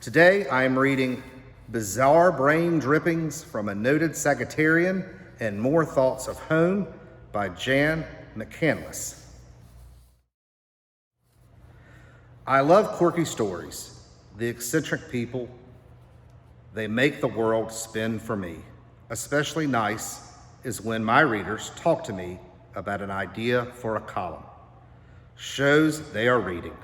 Today I am reading Bizarre Brain Drippings from a Noted Sagittarian and More Thoughts of Home by Jan McCandless. I love quirky stories, the eccentric people. They make the world spin for me. Especially nice is when my readers talk to me about an idea for a column. Shows they are reading.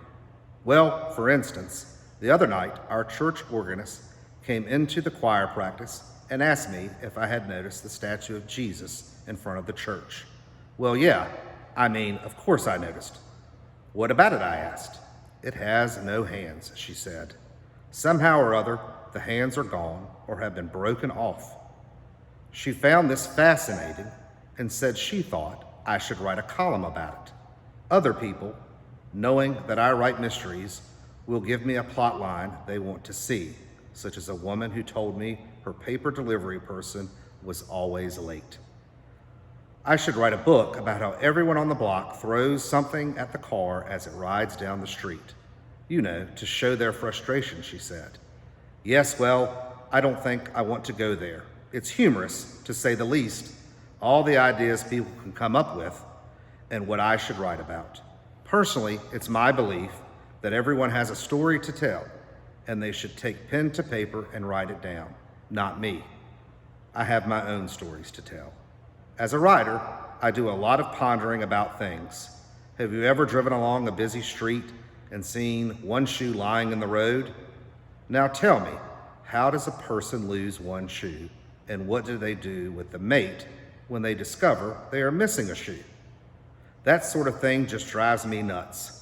Well, for instance, the other night, our church organist came into the choir practice and asked me if I had noticed the statue of Jesus in front of the church. Well, yeah, of course I noticed. What about it, I asked. It has no hands, she said. Somehow or other, the hands are gone or have been broken off. She found this fascinating and said she thought I should write a column about it. Other people, knowing that I write mysteries, will give me a plot line they want to see, such as a woman who told me her paper delivery person was always late. I should write a book about how everyone on the block throws something at the car as it rides down the street. To show their frustration, she said. Yes, well, I don't think I want to go there. It's humorous, to say the least, all the ideas people can come up with and what I should write about. Personally, it's my belief that everyone has a story to tell, and they should take pen to paper and write it down, not me. I have my own stories to tell. As a writer, I do a lot of pondering about things. Have you ever driven along a busy street and seen one shoe lying in the road? Now tell me, how does a person lose one shoe, and what do they do with the mate when they discover they are missing a shoe? That sort of thing just drives me nuts.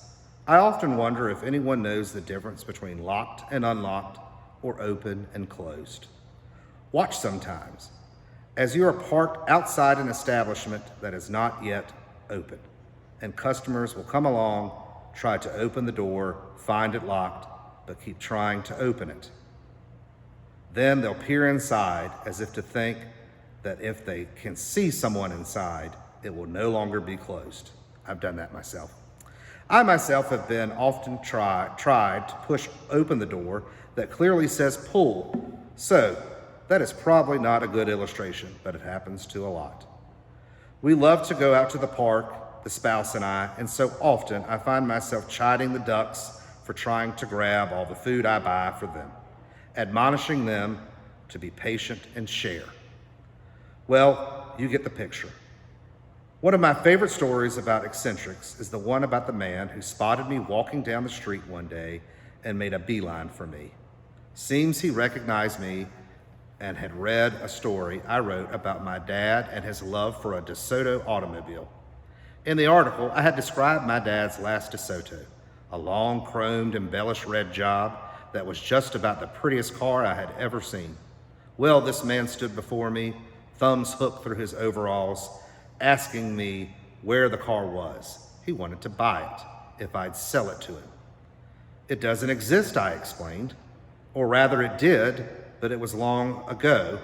I often wonder if anyone knows the difference between locked and unlocked or open and closed. Watch sometimes as you are parked outside an establishment that is not yet open, and customers will come along, try to open the door, find it locked, but keep trying to open it. Then they'll peer inside as if to think that if they can see someone inside, it will no longer be closed. I've done that myself. I myself have been often tried to push open the door that clearly says pull. So that is probably not a good illustration, but it happens to a lot. We love to go out to the park, the spouse and I, and so often I find myself chiding the ducks for trying to grab all the food I buy for them, admonishing them to be patient and share. Well, you get the picture. One of my favorite stories about eccentrics is the one about the man who spotted me walking down the street one day and made a beeline for me. Seems he recognized me and had read a story I wrote about my dad and his love for a DeSoto automobile. In the article, I had described my dad's last DeSoto, a long, chromed, embellished red job that was just about the prettiest car I had ever seen. Well, this man stood before me, thumbs hooked through his overalls, asking me where the car was. He wanted to buy it, if I'd sell it to him. It doesn't exist, I explained. Or rather it did, but it was long ago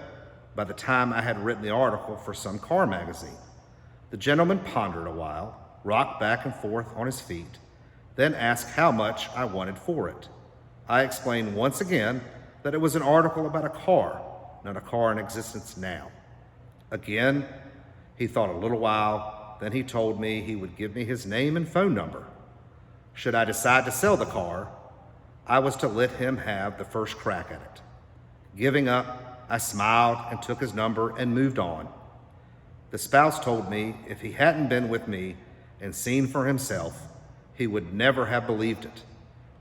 by the time I had written the article for some car magazine. The gentleman pondered a while, rocked back and forth on his feet, then asked how much I wanted for it. I explained once again that it was an article about a car, not a car in existence now. Again, he thought a little while, then he told me he would give me his name and phone number. Should I decide to sell the car, I was to let him have the first crack at it. Giving up, I smiled and took his number and moved on. The spouse told me if he hadn't been with me and seen for himself, he would never have believed it.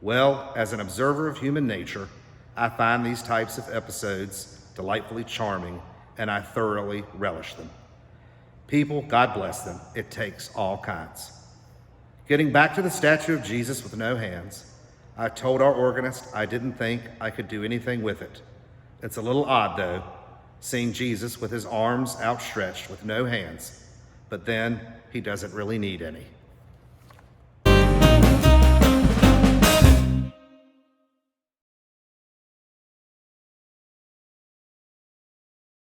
Well, as an observer of human nature, I find these types of episodes delightfully charming, and I thoroughly relish them. People, God bless them, it takes all kinds. Getting back to the statue of Jesus with no hands, I told our organist I didn't think I could do anything with it. It's a little odd, though, seeing Jesus with his arms outstretched with no hands, but then he doesn't really need any.